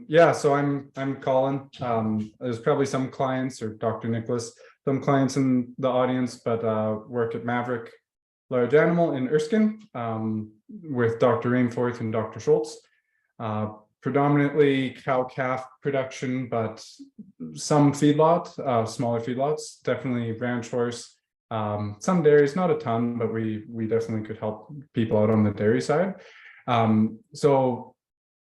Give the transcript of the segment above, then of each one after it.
Yeah, so I'm Colin. There's probably some clients or Dr. Nicholas, some clients in the audience, but work at Maverick Large Animal in Erskine with Dr. Rainforth and Dr. Schultz. Predominantly cow-calf production, but some feedlot, smaller feedlots, definitely ranch horse, some dairies, not a ton, but we definitely could help people out on the dairy side. So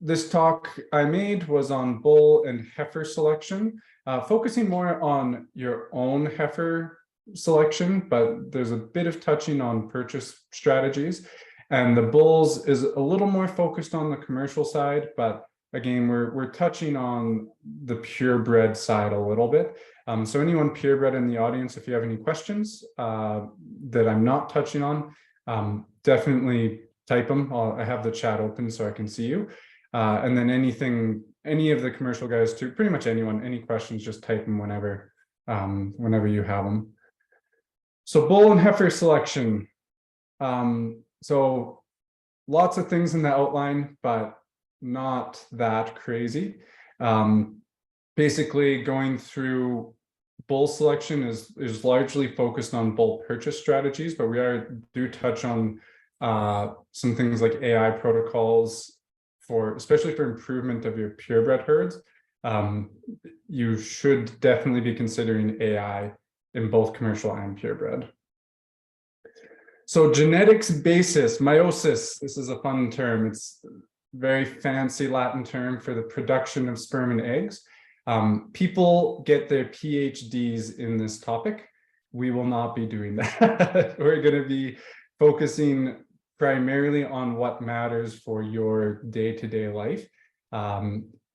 this talk I made was on bull and heifer selection, focusing more on your own heifer selection, but there's a bit of touching on purchase strategies. And the bulls is a little more focused on the commercial side, but again, we're touching on the purebred side a little bit. So anyone purebred in the audience, if you have any questions that I'm not touching on, definitely type them. I have the chat open so I can see you. And then any of the commercial guys too, pretty much anyone, any questions, just type them whenever you have them. So bull and heifer selection. So lots of things in the outline, but not that crazy. Basically going through bull selection is largely focused on bull purchase strategies, but we do touch on some things like AI protocols, especially for improvement of your purebred herds. You should definitely be considering AI in both commercial and purebred. So genetics basis, meiosis, this is a fun term. It's a very fancy Latin term for the production of sperm and eggs. People get their PhDs in this topic. We will not be doing that. We're going to be focusing primarily on what matters for your day-to-day life.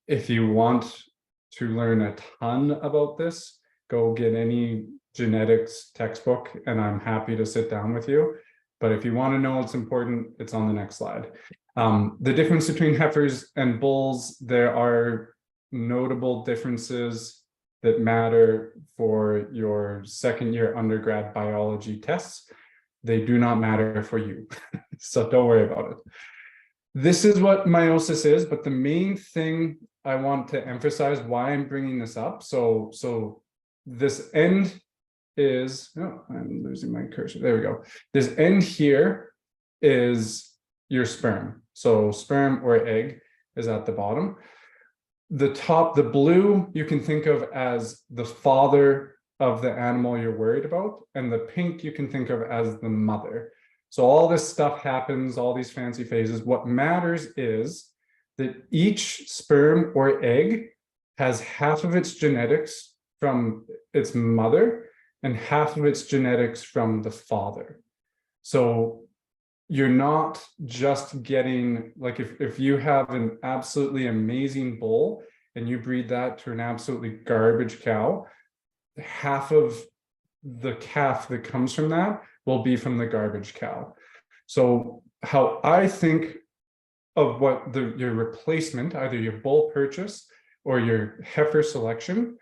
If you want to learn a ton about this, go get any genetics textbook and I'm happy to sit down with you. But if you want to know what's important, it's on the next slide. The difference between heifers and bulls, there are notable differences that matter for your second year undergrad biology tests. They do not matter for you. So don't worry about it. This is what meiosis is, but the main thing I want to emphasize why I'm bringing this up. So this end is, oh, I'm losing my cursor. There we go. This end here is your sperm. So sperm or egg is at the bottom. The top, the blue, you can think of as the father of the animal you're worried about, and the pink you can think of as the mother. So all this stuff happens, all these fancy phases. What matters is that each sperm or egg has half of its genetics from its mother and half of its genetics from the father. So you're not just getting, like if you have an absolutely amazing bull and you breed that to an absolutely garbage cow, half of the calf that comes from that will be from the garbage cow. So how I think of what your replacement, either your bull purchase or your heifer selection,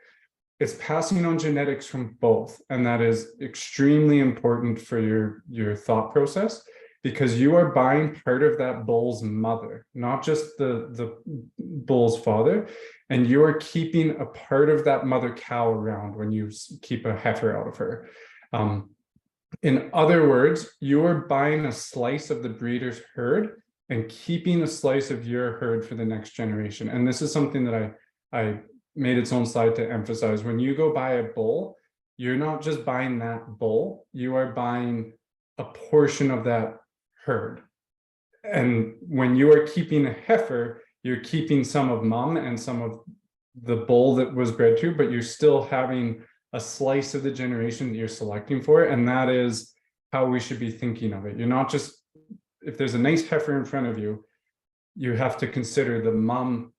is passing on genetics from both. And that is extremely important for your thought process, because you are buying part of that bull's mother, not just the bull's father. And you are keeping a part of that mother cow around when you keep a heifer out of her. In other words, you are buying a slice of the breeder's herd and keeping a slice of your herd for the next generation. And this is something that I made its own slide to emphasize. When you go buy a bull, you're not just buying that bull, you are buying a portion of that herd. And when you are keeping a heifer, you're keeping some of mom and some of the bull that was bred to, but you're still having a slice of the generation that you're selecting for. And that is how we should be thinking of it. You're not just, if there's a nice heifer in front of you, you have to consider the mom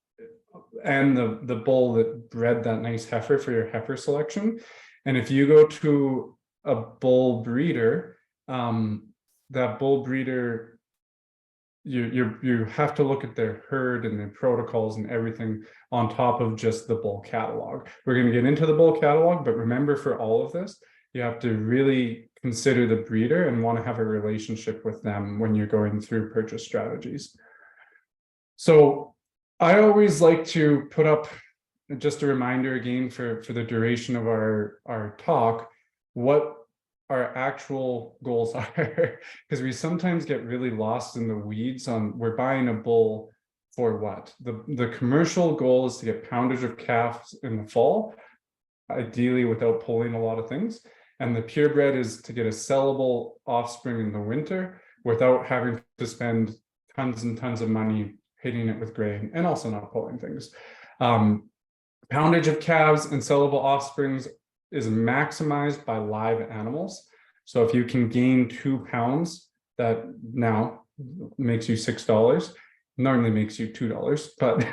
and the bull that bred that nice heifer for your heifer selection. And if you go to a bull breeder, that bull breeder, you have to look at their herd and their protocols and everything on top of just the bull catalog. We're going to get into the bull catalog, but remember, for all of this, you have to really consider the breeder and want to have a relationship with them when you're going through purchase strategies. So I always like to put up just a reminder again for the duration of our talk, what our actual goals are, because we sometimes get really lost in the weeds on we're buying a bull for what. The commercial goal is to get poundage of calves in the fall, ideally without pulling a lot of things. And the purebred is to get a sellable offspring in the winter without having to spend tons and tons of money hitting it with grain and also not pulling things. Poundage of calves and sellable offsprings is maximized by live animals. So if you can gain 2 pounds, that now makes you $6. Normally makes you $2, but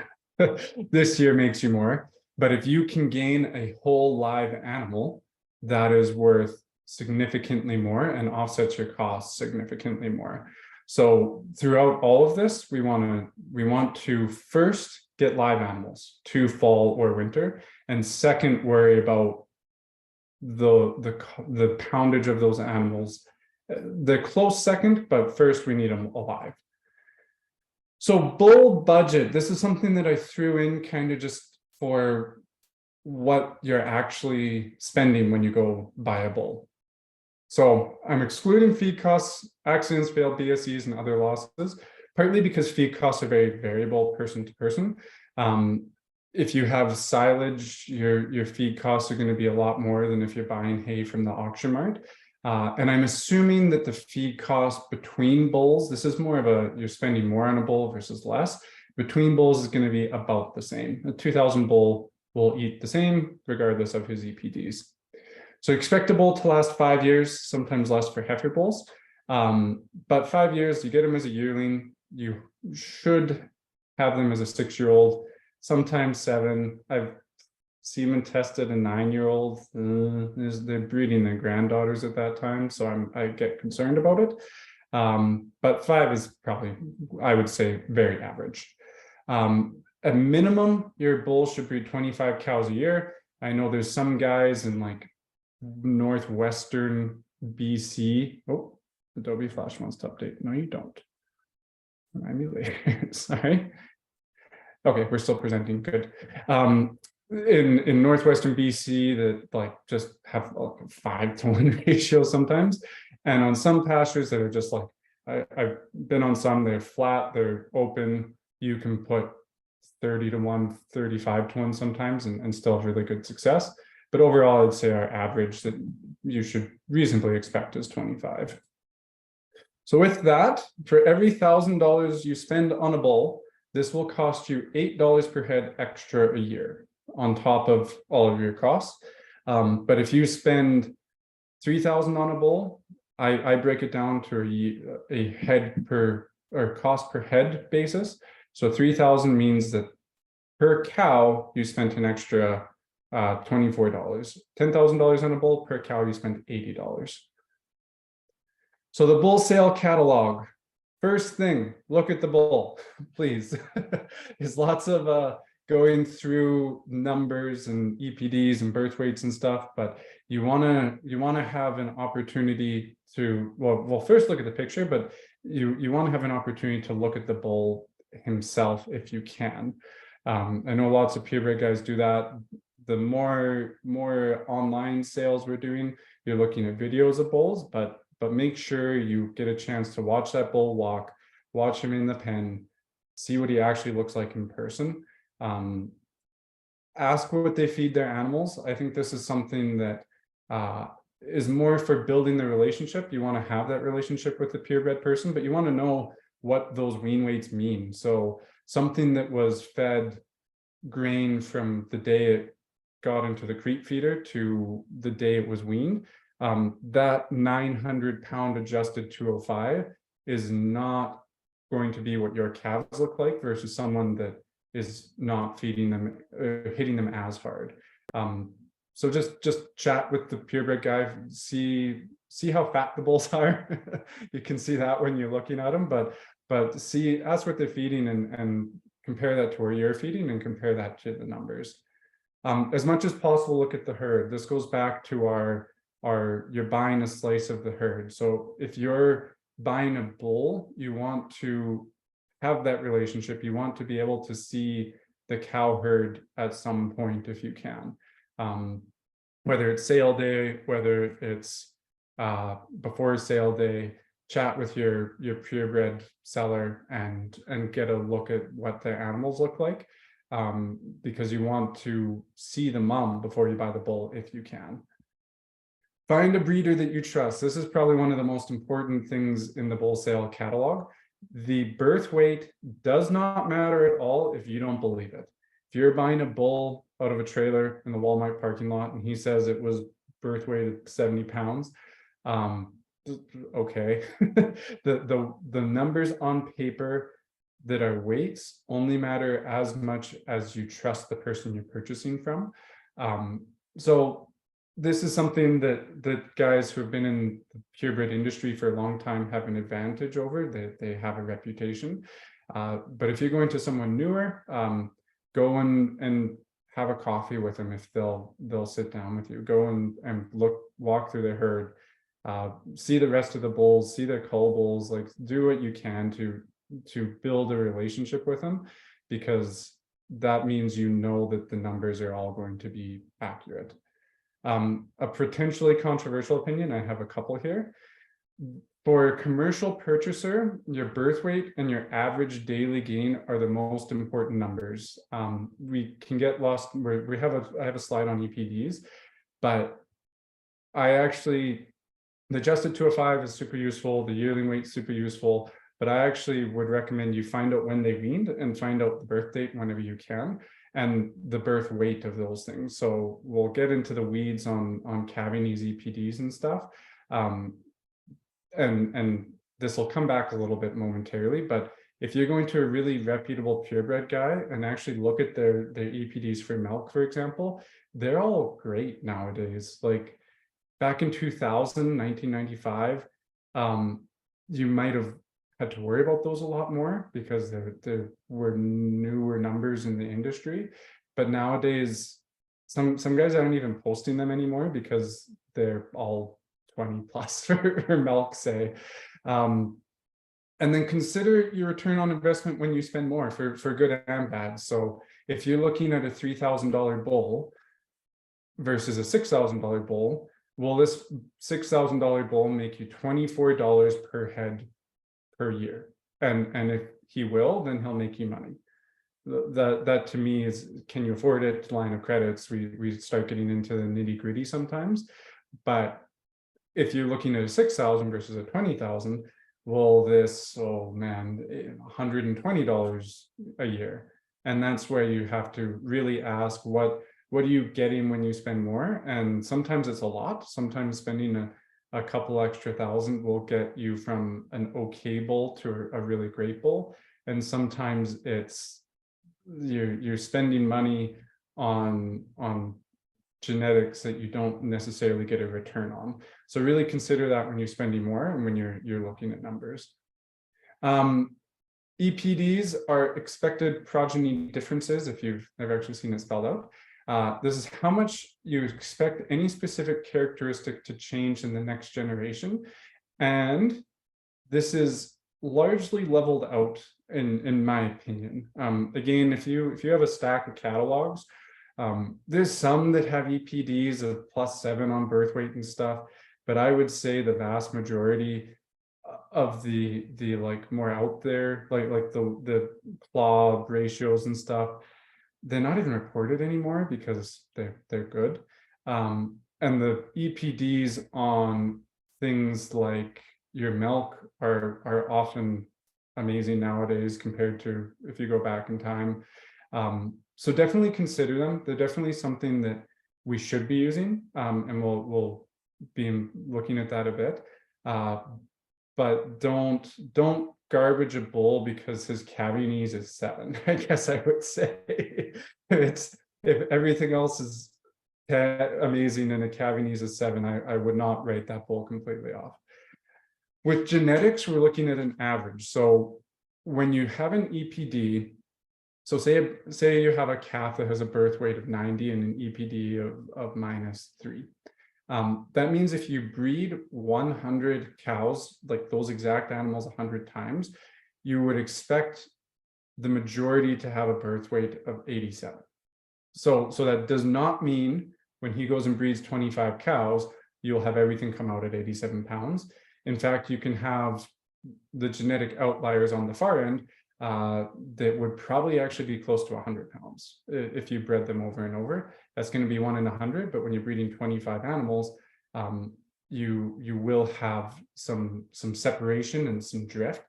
this year makes you more. But if you can gain a whole live animal, that is worth significantly more and offsets your costs significantly more. So throughout all of this, we want to first get live animals to fall or winter, and second, worry about the poundage of those animals. They're close second, but first we need them alive. So bull budget, this is something that I threw in kind of just for what you're actually spending when you go buy a bull. So I'm excluding feed costs, accidents, failed BSEs, and other losses, partly because feed costs are very variable person to person. If you have silage, your feed costs are going to be a lot more than if you're buying hay from the auction mart. And I'm assuming that the feed cost between bulls, this is more of you're spending more on a bull versus less, between bulls is going to be about the same. A 2,000 bull will eat the same regardless of his EPDs. So expect a bull to last 5 years, sometimes less for heifer bulls. But 5 years, you get them as a yearling, you should have them as a 6-year-old, sometimes 7. I've semen tested a 9-year-old. They're breeding their granddaughters at that time, so I get concerned about it. But 5 is probably, I would say, very average. At minimum, your bull should breed 25 cows a year. I know there's some guys in like northwestern BC. Oh, Adobe Flash wants to update. No, you don't. Remind me later. Sorry. Okay, we're still presenting. Good. In northwestern BC that like just have like a 5-to-1 ratio sometimes, and on some pastures that are just like I've been on some, they're flat, they're open. You can put 30-to-1, 35-to-1 sometimes, and still have really good success. But overall, I'd say our average that you should reasonably expect is 25. So with that, for every $1,000 you spend on a bull, this will cost you $8 per head extra a year on top of all of your costs. But if you spend $3,000 on a bull, I break it down to a head per or cost per head basis. So 3,000 means that per cow you spent an extra $24. $10,000 on a bull, per cow you spent $80. So the bull sale catalog. First thing, look at the bull, please. There's lots of going through numbers and EPDs and birth weights and stuff, but you wanna have an opportunity to well first look at the picture, but you want to have an opportunity to look at the bull himself if you can. I know lots of purebred guys do that. The more online sales we're doing, you're looking at videos of bulls, but make sure you get a chance to watch that bull walk, watch him in the pen, see what he actually looks like in person. Ask what they feed their animals. I think this is something that is more for building the relationship. You want to have that relationship with the purebred person, but you want to know what those wean weights mean. So something that was fed grain from the day it got into the creep feeder to the day it was weaned, that 900-pound adjusted 205 is not going to be what your calves look like versus someone that is not feeding them, hitting them as hard. So just chat with the purebred guy, see how fat the bulls are. You can see that when you're looking at them, but ask what they're feeding and compare that to where you're feeding and compare that to the numbers. As much as possible, look at the herd. This goes back to you're buying a slice of the herd. So if you're buying a bull, you want to have that relationship. You want to be able to see the cow herd at some point if you can, whether it's sale day, whether it's before sale day. Chat with your purebred seller and get a look at what the animals look like, because you want to see the mom before you buy the bull if you can. Find a breeder that you trust. This is probably one of the most important things in the bull sale catalog. The birth weight does not matter at all if you don't believe it. If you're buying a bull out of a trailer in the Walmart parking lot and he says it was birth weight at 70 pounds, okay. the numbers on paper that are weights only matter as much as you trust the person you're purchasing from. So this is something that guys who have been in the purebred industry for a long time have an advantage over. They have a reputation. But if you're going to someone newer, go and have a coffee with them if they'll sit down with you. Go and walk through the herd. See the rest of the bulls, see their cull bulls, like do what you can to build a relationship with them, because that means you know that the numbers are all going to be accurate. A potentially controversial opinion, I have a couple here. For a commercial purchaser, your birth weight and your average daily gain are the most important numbers. We can get lost. I have a slide on EPDs, but the adjusted 205 is super useful. The yearling weight is super useful, but I actually would recommend you find out when they weaned and find out the birth date whenever you can, and the birth weight of those things. So we'll get into the weeds on calving these EPDs and stuff. And this will come back a little bit momentarily, but if you're going to a really reputable purebred guy and actually look at their EPDs for milk, for example, they're all great nowadays. Like back in 1995, you might have had to worry about those a lot more because there were newer numbers in the industry. But nowadays, some guys aren't even posting them anymore because they're all 20 plus for milk, say. And then consider your return on investment when you spend more for good and bad. So if you're looking at a $3,000 bull versus a $6,000 bull, will this $6,000 bull make you $24 per head per year? And if he will, then he'll make you money. That to me is, can you afford it? Line of credits. We start getting into the nitty gritty sometimes. But if you're looking at a 6,000 versus a 20,000, well, oh man, $120 a year. And that's where you have to really ask, what are you getting when you spend more? And sometimes it's a lot. Sometimes spending a couple extra thousand will get you from an okay bull to a really great bull. And sometimes it's you're spending money on genetics that you don't necessarily get a return on. So really consider that when you're spending more and when you're looking at numbers. EPDs are expected progeny differences, if you've never actually seen it spelled out. This is how much you expect any specific characteristic to change in the next generation. And this is largely leveled out in my opinion. Again, if you have a stack of catalogs, there's some that have EPDs of +7 on birth weight and stuff, but I would say the vast majority of the like more out there, like the claw ratios and stuff, they're not even reported anymore because they're good. And the EPDs on things like your milk are often amazing nowadays compared to if you go back in time. So definitely consider them. They're definitely something that we should be using, and we'll be looking at that a bit. But don't garbage a bull because his calving ease is 7. I guess I would say if everything else is amazing and a calving ease is 7, I would not write that bull completely off. With genetics, we're looking at an average. So when you have an EPD, so say you have a calf that has a birth weight of 90 and an EPD of -3. That means if you breed 100 cows, like those exact animals 100 times, you would expect the majority to have a birth weight of 87. So that does not mean when he goes and breeds 25 cows, you'll have everything come out at 87 pounds. In fact, you can have the genetic outliers on the far end that would probably actually be close to 100 pounds if you bred them over and over. That's going to be 1 in 100, but when you're breeding 25 animals, you will have some separation and some drift.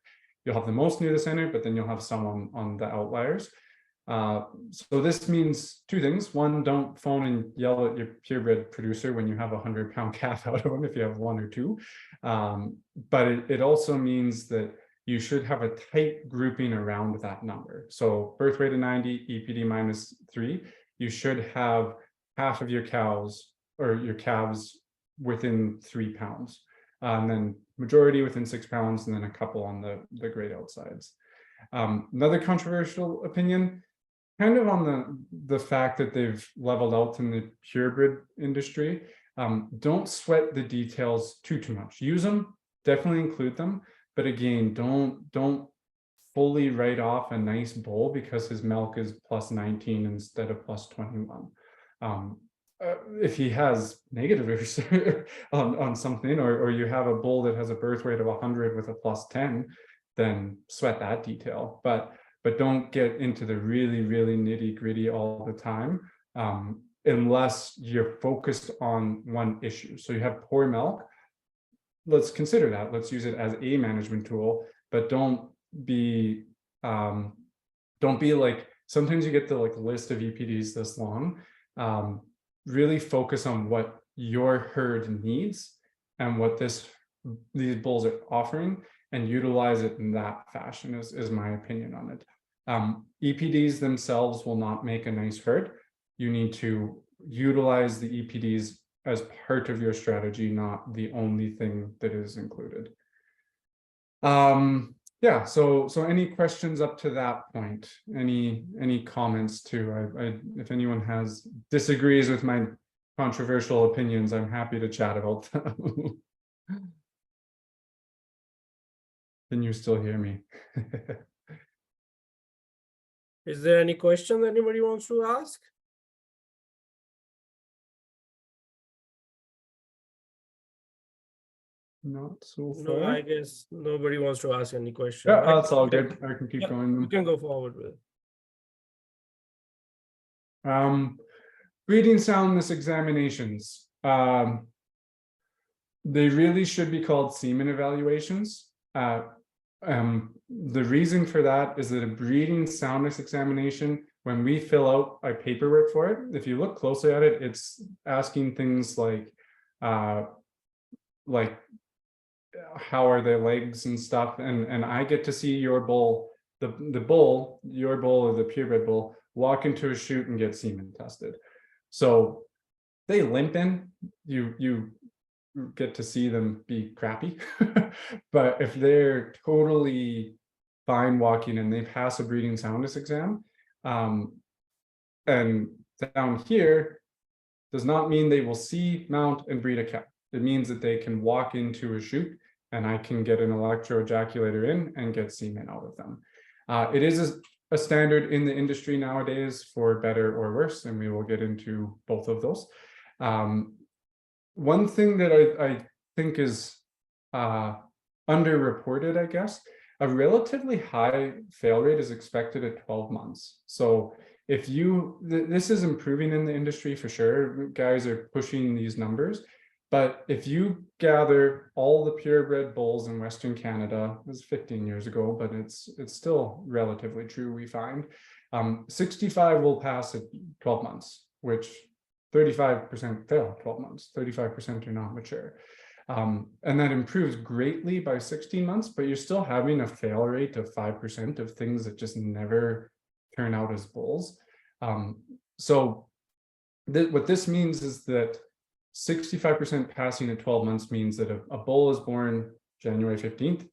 You'll have the most near the center, but then you'll have some on the outliers. So this means two things. One, don't phone and yell at your purebred producer when you have a 100-pound calf out of them if you have one or two. But it also means that you should have a tight grouping around that number. So birth weight of 90, EPD -3, you should have half of your cows or your calves within 3 pounds. And then majority within 6 pounds, and then a couple on the grayed out sides. Another controversial opinion, kind of on the fact that they've leveled out in the purebred industry. Don't sweat the details too much. Use them, definitely include them, but again, don't fully write off a nice bull because his milk is +19 instead of +21. If he has negatives on something, or you have a bull that has a birth weight of 100 with a +10, then sweat that detail. But don't get into the really nitty gritty all the time, unless you're focused on one issue. So you have poor milk. Let's consider that. Let's use it as a management tool, but don't be like, sometimes you get the list of EPDs this long. Really focus on what your herd needs and what these bulls are offering, and utilize it in that fashion is my opinion on it. EPDs themselves will not make a nice herd. You need to utilize the EPDs as part of your strategy, not the only thing that is included. Yeah, so any questions up to that point? Any comments too? If anyone disagrees with my controversial opinions, I'm happy to chat about them. Can you still hear me? Is there any question that anybody wants to ask? Not so far. No, I guess nobody wants to ask any question. Yeah, that's all good. I can keep going. You can go forward with it. Breeding soundness examinations. They really should be called semen evaluations. The reason for that is that a breeding soundness examination, when we fill out our paperwork for it, if you look closely at it, it's asking things like how are their legs and stuff, and I get to see your bull, your bull or the purebred bull, walk into a chute and get semen tested. So they limp in, you get to see them be crappy. But if they're totally fine walking and they pass a breeding soundness exam, and down here does not mean they will see, mount, and breed a cow. It means that they can walk into a chute and I can get an electroejaculator in and get semen out of them. It is a standard in the industry nowadays for better or worse, and we will get into both of those. One thing that I think is underreported, I guess, a relatively high fail rate is expected at 12 months. So if this is improving in the industry for sure, guys are pushing these numbers. But if you gather all the purebred bulls in Western Canada, it was 15 years ago, but it's still relatively true, we find. 65 will pass at 12 months, which 35% fail at 12 months, 35% are not mature. And that improves greatly by 16 months, but you're still having a fail rate of 5% of things that just never turn out as bulls. So what this means is that 65% passing at 12 months means that a bull is born January 15th.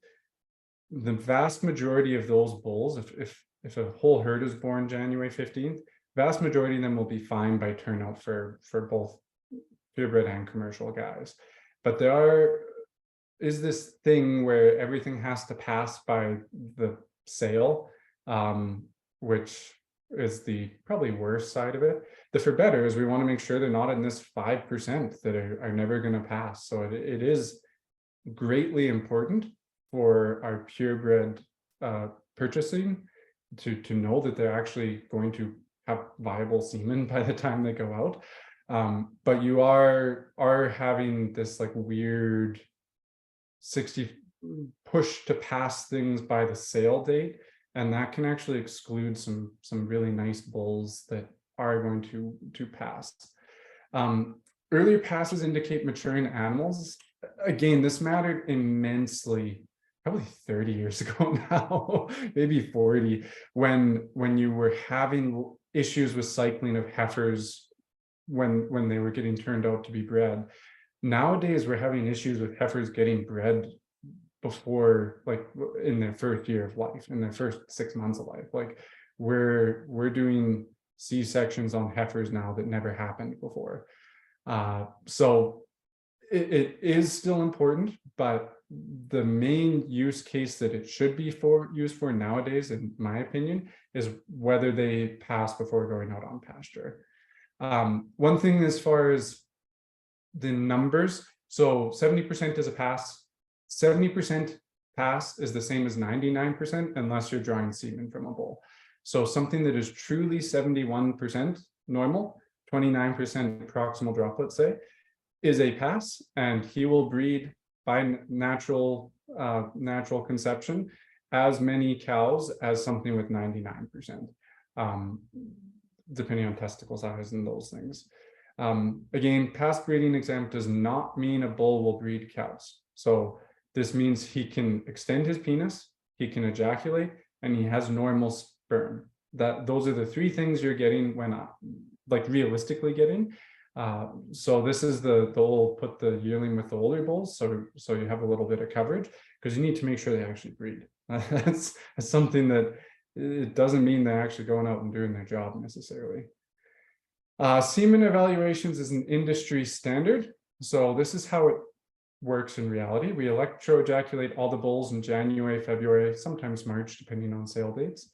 The vast majority of those bulls, if a whole herd is born January 15th, vast majority of them will be fine by turnout for both purebred and commercial guys. But there is this thing where everything has to pass by the sale, which is the probably worst side of it. The for better is we want to make sure they're not in this 5% that are never going to pass. So it is greatly important for our purebred purchasing to know that they're actually going to have viable semen by the time they go out. But you are having this like weird 60 push to pass things by the sale date, and that can actually exclude some really nice bulls that are going to pass. Earlier passes indicate maturing animals. Again, this mattered immensely probably 30 years ago now, maybe 40, when you were having issues with cycling of heifers when they were getting turned out to be bred. Nowadays, we're having issues with heifers getting bred before, like in their first year of life, in their first 6 months of life. Like we're doing C-sections on heifers now that never happened before. So it is still important, but the main use case that it should be used for nowadays, in my opinion, is whether they pass before going out on pasture. One thing as far as the numbers, so 70% is a pass. 70% pass is the same as 99% unless you're drawing semen from a bull. So something that is truly 71% normal, 29% proximal drop, let's say, is a pass, and he will breed by natural conception as many cows as something with 99%, depending on testicle size and those things. Again, past breeding exam does not mean a bull will breed cows. So this means he can extend his penis, he can ejaculate, and he has normal sperm. Those are the three things you're getting when, like realistically getting. So this is the old put the yearling with the older bulls, so you have a little bit of coverage, because you need to make sure they actually breed. That's something that it doesn't mean they're actually going out and doing their job necessarily. Semen evaluations is an industry standard. So this is how it works in reality. We electroejaculate all the bulls in January, February, sometimes March, depending on sale dates.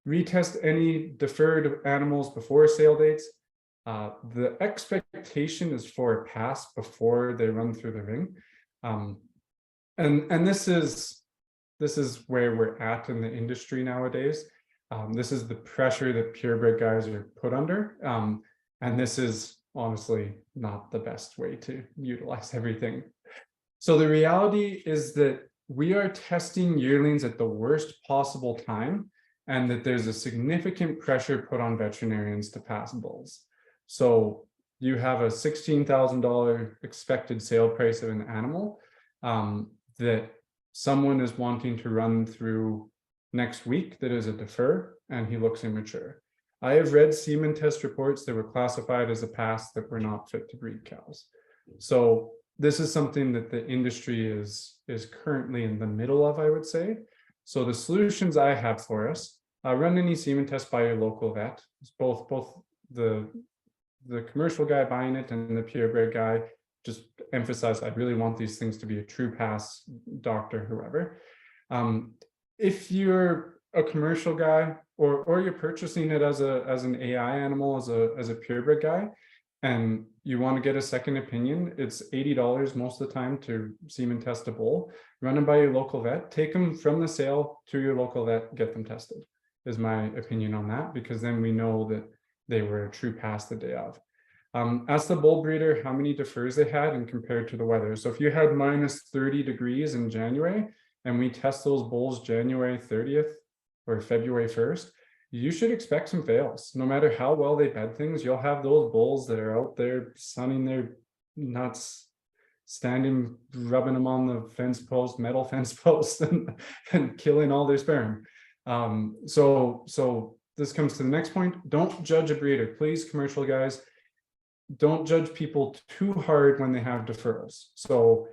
Retest any deferred animals before sale dates. The expectation is for a pass before they run through the ring. And this is where we're at in the industry nowadays. This is the pressure that purebred guys are put under. And this is honestly not the best way to utilize everything. So the reality is that we are testing yearlings at the worst possible time, and that there's a significant pressure put on veterinarians to pass bulls. So you have a $16,000 expected sale price of an animal that someone is wanting to run through next week that is a defer, and he looks immature. I have read semen test reports that were classified as a pass that were not fit to breed cows. So this is something that the industry is currently in the middle of, I would say. So the solutions I have for us, run any semen test by your local vet. It's both the commercial guy buying it and the purebred guy. Just emphasize, I really want these things to be a true pass, doctor, whoever. If you're a commercial guy, or you're purchasing it as an AI animal, as a purebred guy, and you want to get a second opinion, it's $80 most of the time to semen test a bull. Run them by your local vet. Take them from the sale to your local vet, get them tested, is my opinion on that, because then we know that they were a true pass the day of. Ask the bull breeder how many defers they had and compared to the weather. So if you had minus 30 degrees in January, and we test those bulls January 30th or February 1st, you should expect some fails. No matter how well they bed things, you'll have those bulls that are out there sunning their nuts, standing, rubbing them on the fence post, metal fence post, and killing all their sperm. So this comes to the next point. Don't judge a breeder, please, commercial guys. Don't judge people too hard when they have deferrals. So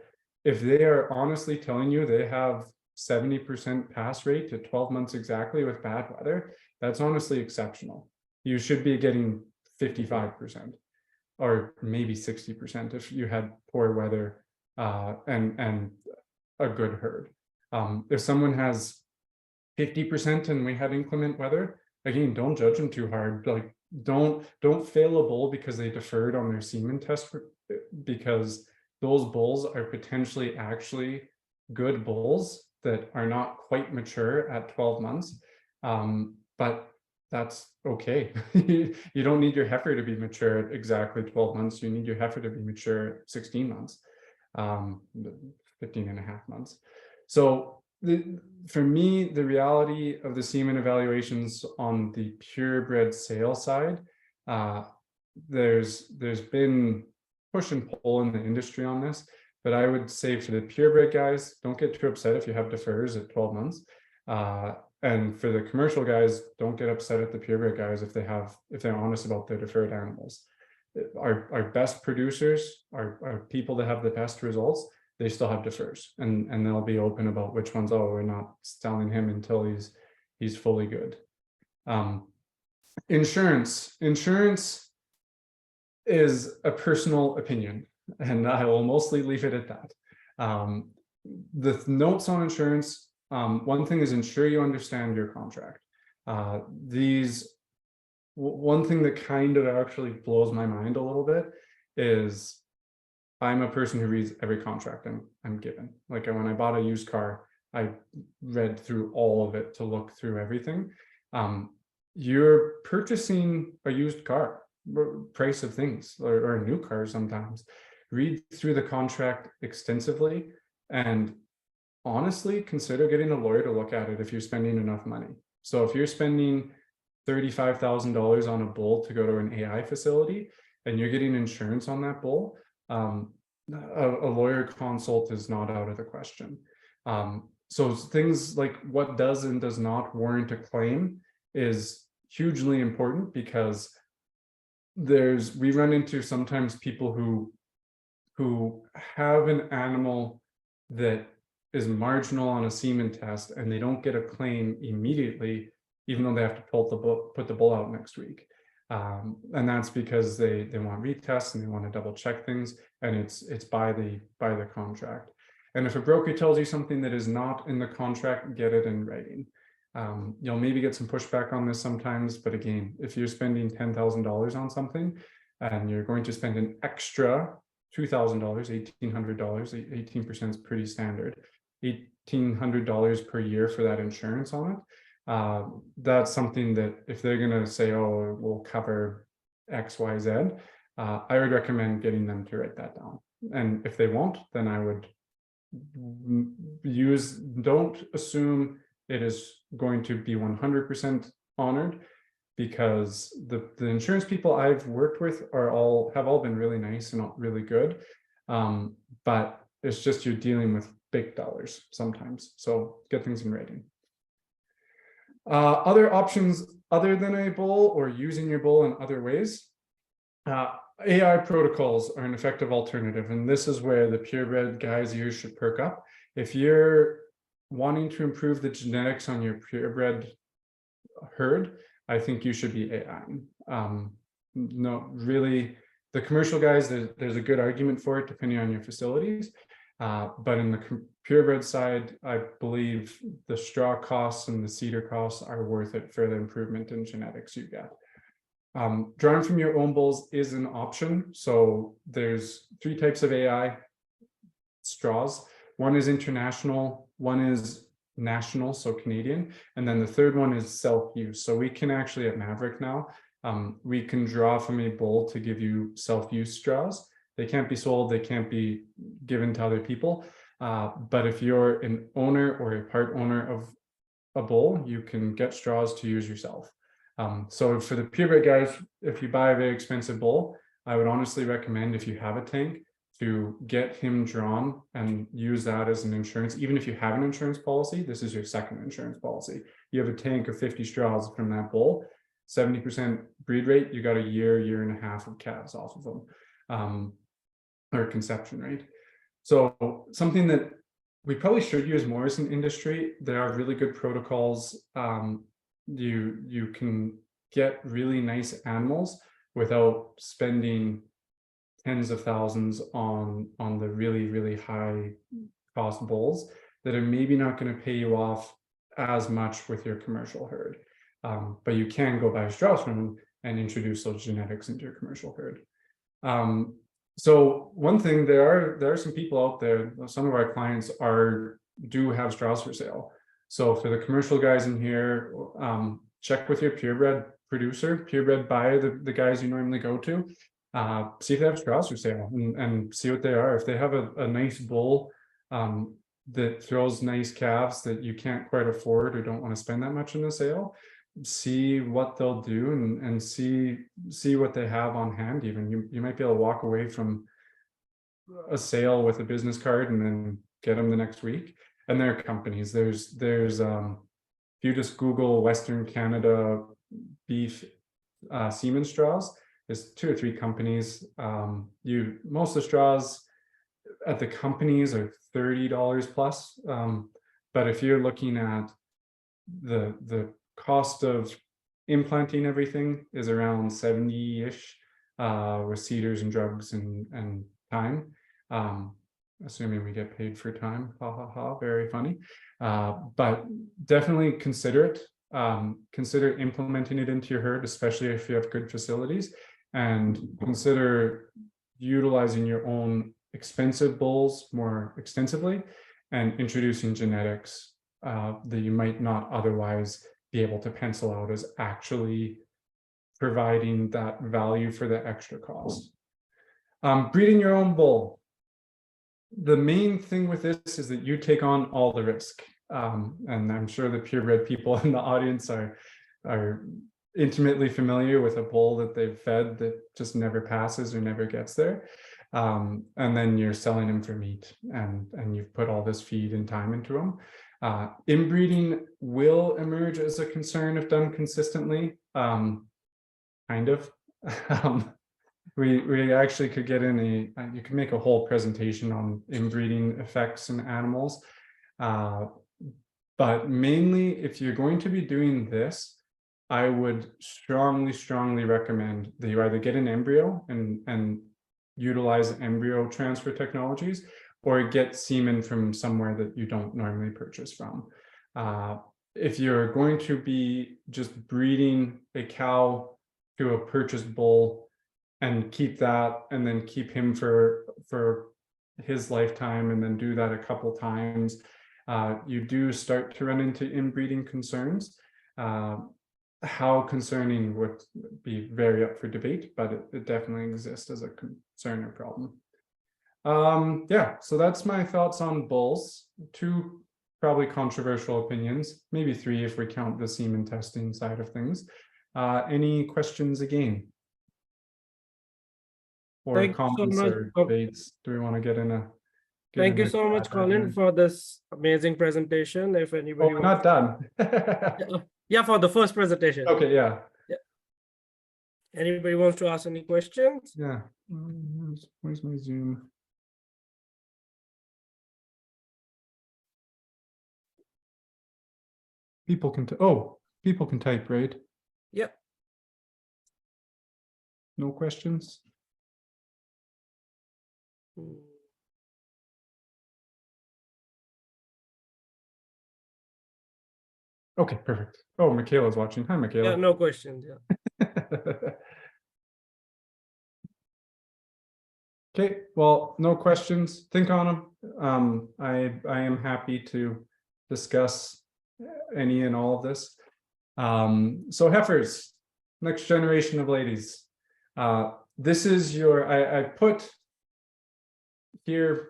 if they are honestly telling you they have 70% pass rate at 12 months exactly with bad weather, that's honestly exceptional. You should be getting 55% or maybe 60% if you had poor weather and a good herd. If someone has 50% and we had inclement weather, again, don't judge them too hard. Like, don't fail a bull because they deferred on their semen test, because those bulls are potentially actually good bulls that are not quite mature at 12 months. But that's okay. You don't need your heifer to be mature at exactly 12 months. You need your heifer to be mature at 16 months, 15 and a half months. So for me, the reality of the semen evaluations on the purebred sale side, there's been push and pull in the industry on this, but I would say for the purebred guys, don't get too upset if you have defers at 12 months. And for the commercial guys, don't get upset at the purebred guys if they're honest about their deferred animals. Our best producers, our people that have the best results, they still have defers, and they'll be open about which ones. Oh, we're not selling him until he's fully good. Insurance is a personal opinion, and I will mostly leave it at that. The notes on insurance, one thing is ensure you understand your contract. One thing that kind of actually blows my mind a little bit is I'm a person who reads every contract I'm given. Like when I bought a used car, I read through all of it to look through everything. You're purchasing a used car, price of things, or a new car sometimes. Read through the contract extensively, and honestly consider getting a lawyer to look at it if you're spending enough money. So if you're spending $35,000 on a bull to go to an AI facility and you're getting insurance on that bull, a lawyer consult is not out of the question. So things like what does and does not warrant a claim is hugely important, because we run into sometimes people who have an animal that is marginal on a semen test and they don't get a claim immediately, even though they have to put the bull out next week. And that's because they want retests and they want to double check things, and it's by the contract. And if a broker tells you something that is not in the contract, get it in writing. You'll maybe get some pushback on this sometimes, but again, if you're spending $10,000 on something and you're going to spend an extra $2,000, $1,800, 18% is pretty standard, $1,800 per year for that insurance on it. That's something that if they're going to say, oh, we'll cover X, Y, Z, I would recommend getting them to write that down. And if they won't, then I would don't assume it is going to be 100% honored, because the insurance people I've worked with have all been really nice and really good. But it's just you're dealing with big dollars sometimes. So get things in writing. Other options other than a bull, or using your bull in other ways, AI protocols are an effective alternative, and this is where the purebred guys' ears should perk up. If you're wanting to improve the genetics on your purebred herd, I think you should be AI. No, really, the commercial guys, there's a good argument for it depending on your facilities. But in the purebred side, I believe the straw costs and the cedar costs are worth it for the improvement in genetics you get. Drawing from your own bulls is an option. So there's 3 types of AI straws. One is international, one is national, so Canadian, and then the third one is self-use. So we can actually at Maverick now, we can draw from a bull to give you self-use straws. They can't be sold, they can't be given to other people. But if you're an owner or a part owner of a bull, you can get straws to use yourself. So for the purebred guys, if you buy a very expensive bull, I would honestly recommend, if you have a tank, to get him drawn and use that as an insurance. Even if you have an insurance policy, this is your second insurance policy. You have a tank of 50 straws from that bull, 70% breed rate, you got a year and a half of calves off of them, or conception rate. So something that we probably should use more as an industry. There are really good protocols. You can get really nice animals without spending tens of thousands on the really high cost bulls that are maybe not going to pay you off as much with your commercial herd. But you can go buy a Strauss room and introduce those genetics into your commercial herd. So one thing, there are some people out there, some of our clients do have Strauss for sale. So for the commercial guys in here, check with your purebred producer, purebred buy the guys you normally go to, see if they have Strauss for sale and see what they are. If they have a nice bull that throws nice calves that you can't quite afford or don't want to spend that much in the sale, see what they'll do and see what they have on hand. Even you might be able to walk away from a sale with a business card and then get them the next week. And there are companies, there's if you just Google Western Canada beef semen straws, there's 2 or 3 companies. Most of the straws at the companies are $30 plus, but if you're looking at the cost of implanting everything is around 70-ish with seeders and drugs and time, assuming we get paid for time. Ha ha ha, very funny. But definitely consider it. Consider implementing it into your herd, especially if you have good facilities, and consider utilizing your own expensive bulls more extensively and introducing genetics that you might not otherwise be able to pencil out as actually providing that value for the extra cost. Breeding your own bull. The main thing with this is that you take on all the risk. And I'm sure the purebred people in the audience are intimately familiar with a bull that they've fed that just never passes or never gets there. And then you're selling them for meat, and you've put all this feed and time into them. Inbreeding will emerge as a concern if done consistently, kind of. We actually could get in you could make a whole presentation on inbreeding effects in animals. But mainly, if you're going to be doing this, I would strongly recommend that you either get an embryo and utilize embryo transfer technologies, or get semen from somewhere that you don't normally purchase from. If you're going to be just breeding a cow to a purchased bull and keep that, and then keep him for his lifetime, and then do that a couple times, you do start to run into inbreeding concerns. How concerning would be very up for debate, but it definitely exists as a concern or problem. Yeah, so that's my thoughts on bulls. 2 probably controversial opinions, maybe 3 if we count the semen testing side of things. Any questions again? Or comments or debates? Do we want to get in a... Thank you so much, Colin, for this amazing presentation. If anybody we're not done. Yeah, for the first presentation. Okay, yeah. Anybody wants to ask any questions? Yeah. Where's my Zoom? People can people can type, right? Yep. No questions? Okay, perfect. Oh, Michaela's watching. Hi, Michaela. Yeah, no questions. Yeah. Okay, well, no questions. Think on them. I am happy to discuss any and all of this. So heifers, next generation of ladies. This is I put here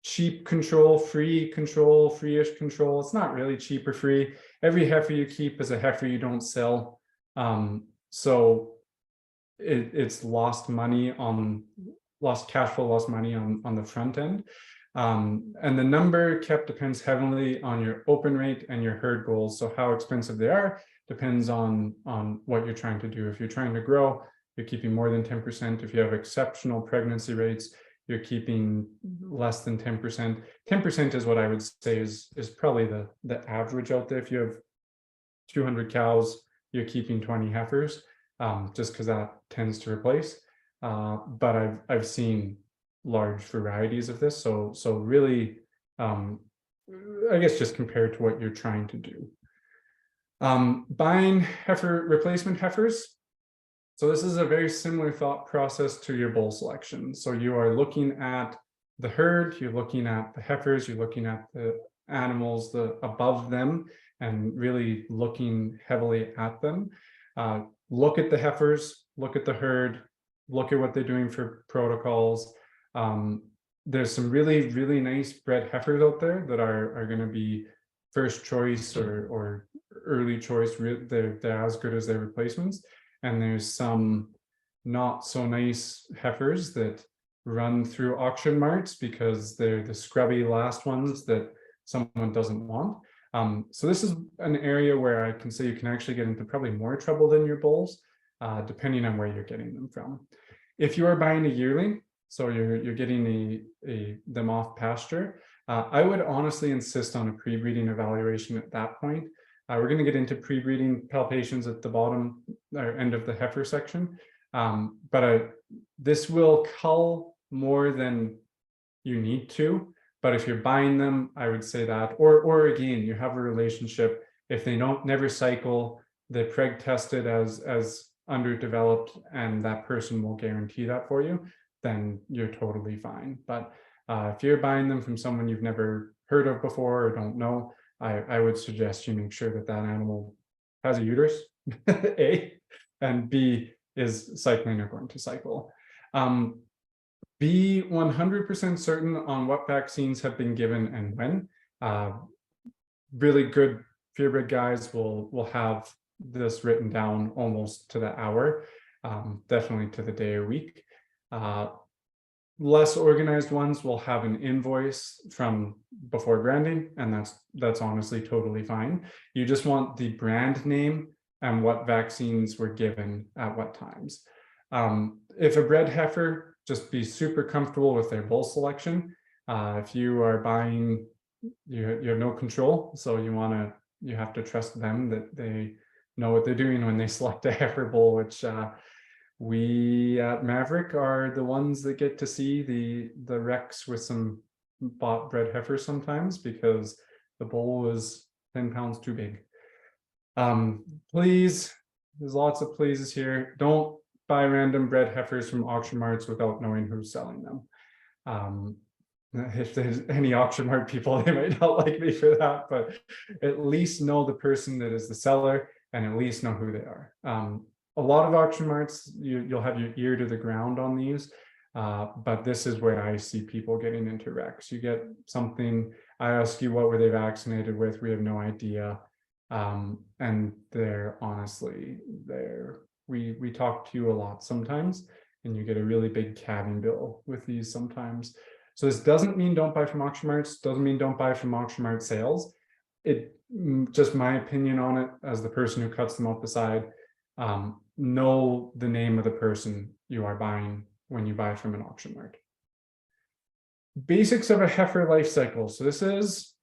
cheap control, free-ish control. It's not really cheap or free. Every heifer you keep is a heifer you don't sell. So it's lost cash flow, lost money on the front end. And the number kept depends heavily on your open rate and your herd goals. So how expensive they are depends on what you're trying to do. If you're trying to grow, you're keeping more than 10%. If you have exceptional pregnancy rates, you're keeping less than 10%. 10% is what I would say is probably the average out there. If you have 200 cows, you're keeping 20 heifers, just because that tends to replace. But I've seen large varieties of this. So really, I guess just compared to what you're trying to do. Buying replacement heifers. So this is a very similar thought process to your bull selection. So you are looking at the herd, you're looking at the heifers, you're looking at the animals above them, and really looking heavily at them. Look at the heifers, look at the herd, look at what they're doing for protocols. There's some really, really nice bred heifers out there that are going to be first choice or early choice. They're as good as their replacements. And there's some not so nice heifers that run through auction marts because they're the scrubby last ones that someone doesn't want. So this is an area where I can say you can actually get into probably more trouble than your bulls, depending on where you're getting them from. If you are buying a yearling, so you're getting them off pasture, I would honestly insist on a pre-breeding evaluation at that point. We're going to get into pre-breeding palpations at the bottom or end of the heifer section, but this will cull more than you need to. But if you're buying them, I would say that, or again, you have a relationship. If they never cycle, they're preg tested as underdeveloped, and that person will guarantee that for you, then you're totally fine. But if you're buying them from someone you've never heard of before or don't know, I would suggest you make sure that animal has a uterus, A, and B, is cycling or going to cycle. Be 100% certain on what vaccines have been given and when. Really good purebred guys will have this written down almost to the hour, definitely to the day or week. Less organized ones will have an invoice from before branding, and that's honestly totally fine. You just want the brand name and what vaccines were given at what times. If a bred heifer, just be super comfortable with their bull selection. If you are buying, you have no control, so you have to trust them that they know what they're doing when they select a heifer bull, which we at Maverick are the ones that get to see the wrecks with some bred heifers sometimes because the bull was 10 pounds too big. Please, there's lots of pleases here. Don't buy random bred heifers from auction marts without knowing who's selling them. If there's any auction mart people, they might not like me for that, but at least know the person that is the seller and at least know who they are. A lot of auction marts, you'll have your ear to the ground on these, but this is where I see people getting into wrecks. You get something, I ask you, what were they vaccinated with? We have no idea. And they're honestly, we talk to you a lot sometimes, and you get a really big calving bill with these sometimes. So this doesn't mean don't buy from auction marts, doesn't mean don't buy from auction mart sales. It just my opinion on it as the person who cuts them off the side. Know the name of the person you are buying when you buy from an auction mart. Basics of a heifer life cycle. So this is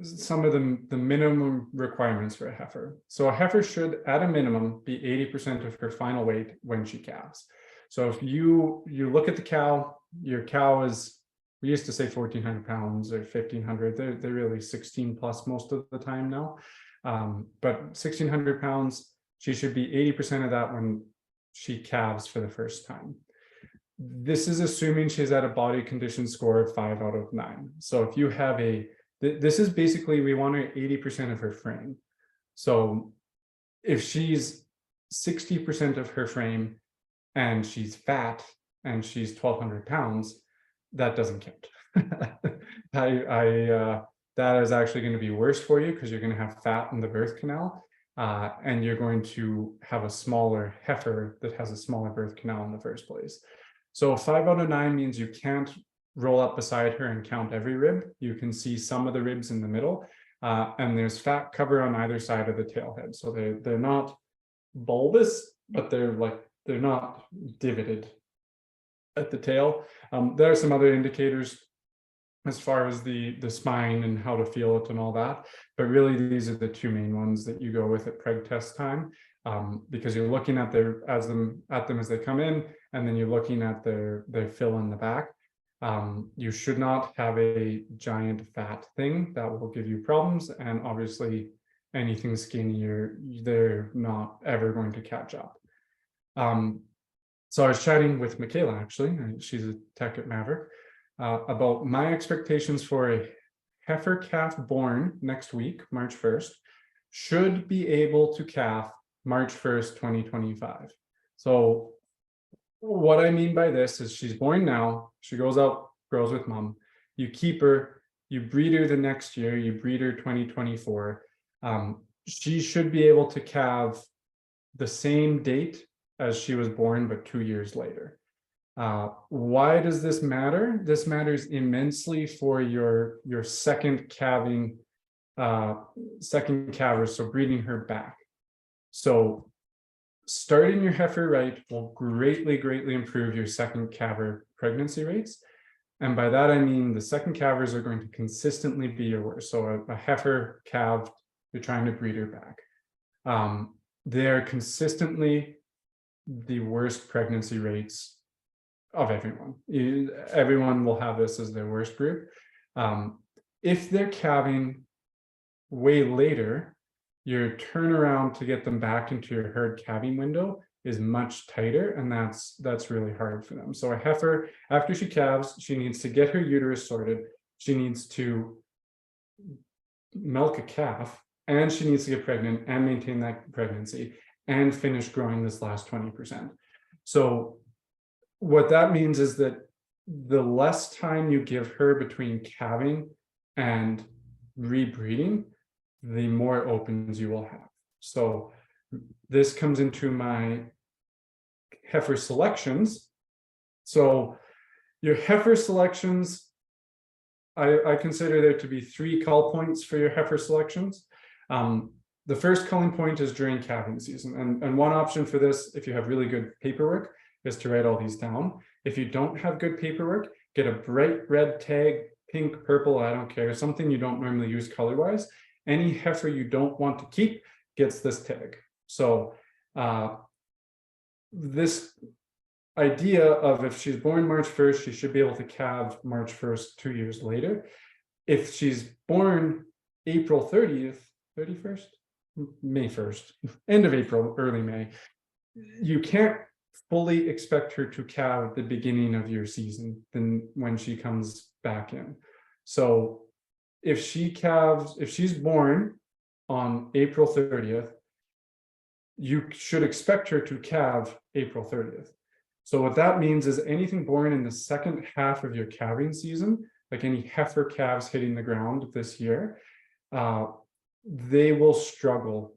some of the minimum requirements for a heifer. So a heifer should, at a minimum, be 80% of her final weight when she calves. So if you look at the cow, your cow is, we used to say 1,400 pounds or 1,500. They're really 16 plus most of the time now. But 1,600 pounds, she should be 80% of that when she calves for the first time. This is assuming she's at a body condition score of 5 out of 9. So if you have this is basically, we want her 80% of her frame. So if she's 60% of her frame and she's fat and she's 1,200 pounds, that doesn't count. That is actually going to be worse for you because you're going to have fat in the birth canal. And you're going to have a smaller heifer that has a smaller birth canal in the first place. So 5 out of 9 means you can't roll up beside her and count every rib. You can see some of the ribs in the middle, and there's fat cover on either side of the tail head. So they're not bulbous, but they're not divoted at the tail. There are some other indicators as far as the spine and how to feel it and all that. But really, these are the two main ones that you go with at preg test time, because you're looking at them as they come in, and then you're looking at their fill in the back. You should not have a giant fat thing that will give you problems, and obviously anything skinnier, they're not ever going to catch up. So I was chatting with Michaela, actually, she's a tech at Maverick, about my expectations for a heifer calf born next week, March 1st, should be able to calf March 1st, 2025. So what I mean by this is she's born now, she goes out, grows with mom, you keep her, you breed her the next year, you breed her 2024. She should be able to calve the same date as she was born, but 2 years later. Why does this matter? This matters immensely for your second calving, second calver, so breeding her back. So starting your heifer right will greatly improve your second calver pregnancy rates. And by that, I mean the second calvers are going to consistently be your worst. So a heifer calved, you're trying to breed her back. They're consistently the worst pregnancy rates of everyone. Everyone will have this as their worst group. If they're calving way later, your turnaround to get them back into your herd calving window is much tighter, and that's really hard for them. So a heifer, after she calves, she needs to get her uterus sorted, she needs to milk a calf, and she needs to get pregnant and maintain that pregnancy and finish growing this last 20%. So what that means is that the less time you give her between calving and rebreeding, the more opens you will have. So this comes into my heifer selections. So your heifer selections, I consider there to be 3 cull points for your heifer selections. The first culling point is during calving season. And one option for this, if you have really good paperwork, is to write all these down. If you don't have good paperwork, get a bright red tag, pink, purple, I don't care, something you don't normally use color-wise. Any heifer you don't want to keep gets this tag. So this idea of if she's born March 1st, she should be able to calve March 1st, 2 years later. If she's born April 30th, 31st, May 1st, end of April, early May, you can't fully expect her to calve at the beginning of your season than when she comes back in. So if she's born on April 30th, you should expect her to calve April 30th. So what that means is anything born in the second half of your calving season, like any heifer calves hitting the ground this year, they will struggle.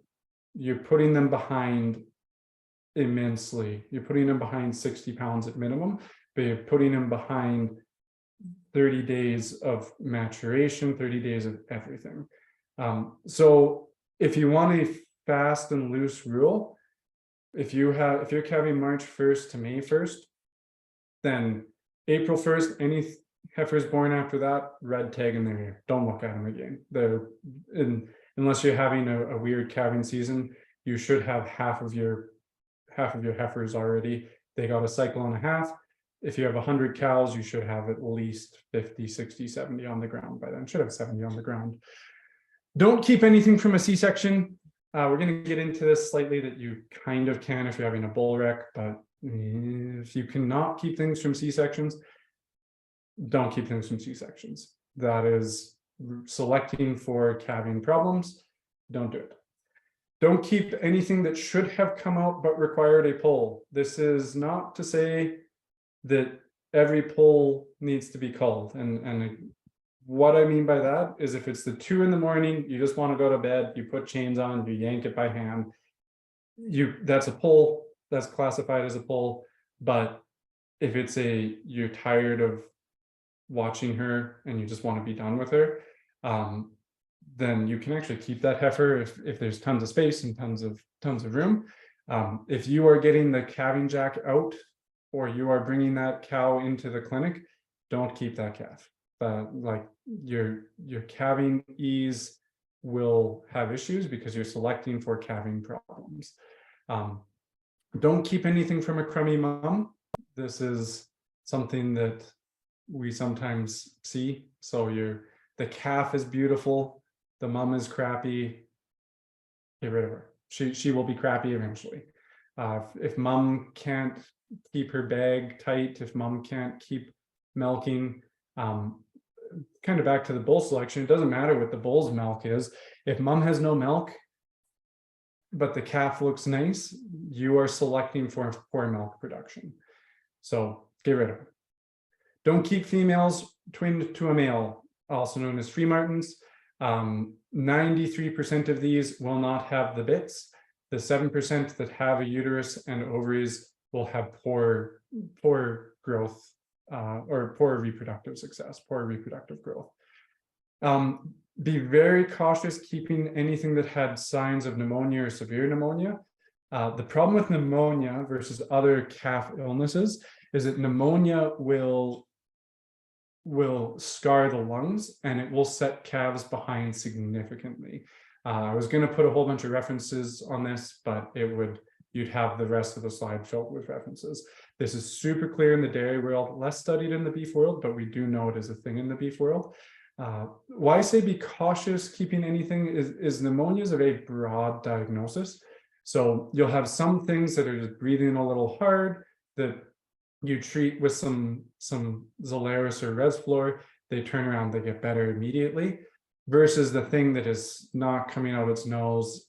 You're putting them behind immensely. You're putting them behind 60 pounds at minimum, but you're putting them behind 30 days of maturation, 30 days of everything. So if you want a fast and loose rule, if you're calving March 1st to May 1st, then April 1st, any heifers born after that, red tag in their ear. Don't look at them again. Unless you're having a weird calving season, you should have half of your heifers already. They got a cycle and a half. If you have 100 cows, you should have at least 50, 60, 70 on the ground by then. Should have 70 on the ground. Don't keep anything from a C-section. We're going to get into this slightly, that you kind of can if you're having a bull wreck, but if you cannot keep things from C-sections, don't keep things from C-sections. That is selecting for calving problems. Don't do it. Don't keep anything that should have come out but required a pull. This is not to say that every pull needs to be culled. And what I mean by that is if it's the 2 in the morning, you just want to go to bed, you put chains on, you yank it by hand, that's a pull, that's classified as a pull. But if it's you're tired of watching her and you just want to be done with her, then you can actually keep that heifer if there's tons of space and tons of room. If you are getting the calving jack out, or you are bringing that cow into the clinic, don't keep that calf. Like your calving ease will have issues because you're selecting for calving problems. Don't keep anything from a crummy mom. This is something that we sometimes see. So the calf is beautiful, the mom is crappy, get rid of her. She will be crappy eventually. If mom can't keep her bag tight, if mom can't keep milking, kind of back to the bull selection, it doesn't matter what the bull's milk is. If mom has no milk, but the calf looks nice, you are selecting for poor milk production. So get rid of it. Don't keep females twinned to a male, also known as free martins. 93% of these will not have the bits. The 7% that have a uterus and ovaries will have poor growth or poor reproductive success, poor reproductive growth. Be very cautious keeping anything that had signs of pneumonia or severe pneumonia. The problem with pneumonia versus other calf illnesses is that pneumonia will scar the lungs and it will set calves behind significantly. I was going to put a whole bunch of references on this, but you'd have the rest of the slide filled with references. This is super clear in the dairy world, less studied in the beef world, but we do know it is a thing in the beef world. Why I say be cautious keeping anything is pneumonia is a very broad diagnosis. So you'll have some things that are just breathing a little hard that you treat with some Zolaris or Resflor, they turn around, they get better immediately, versus the thing that is not coming out its nose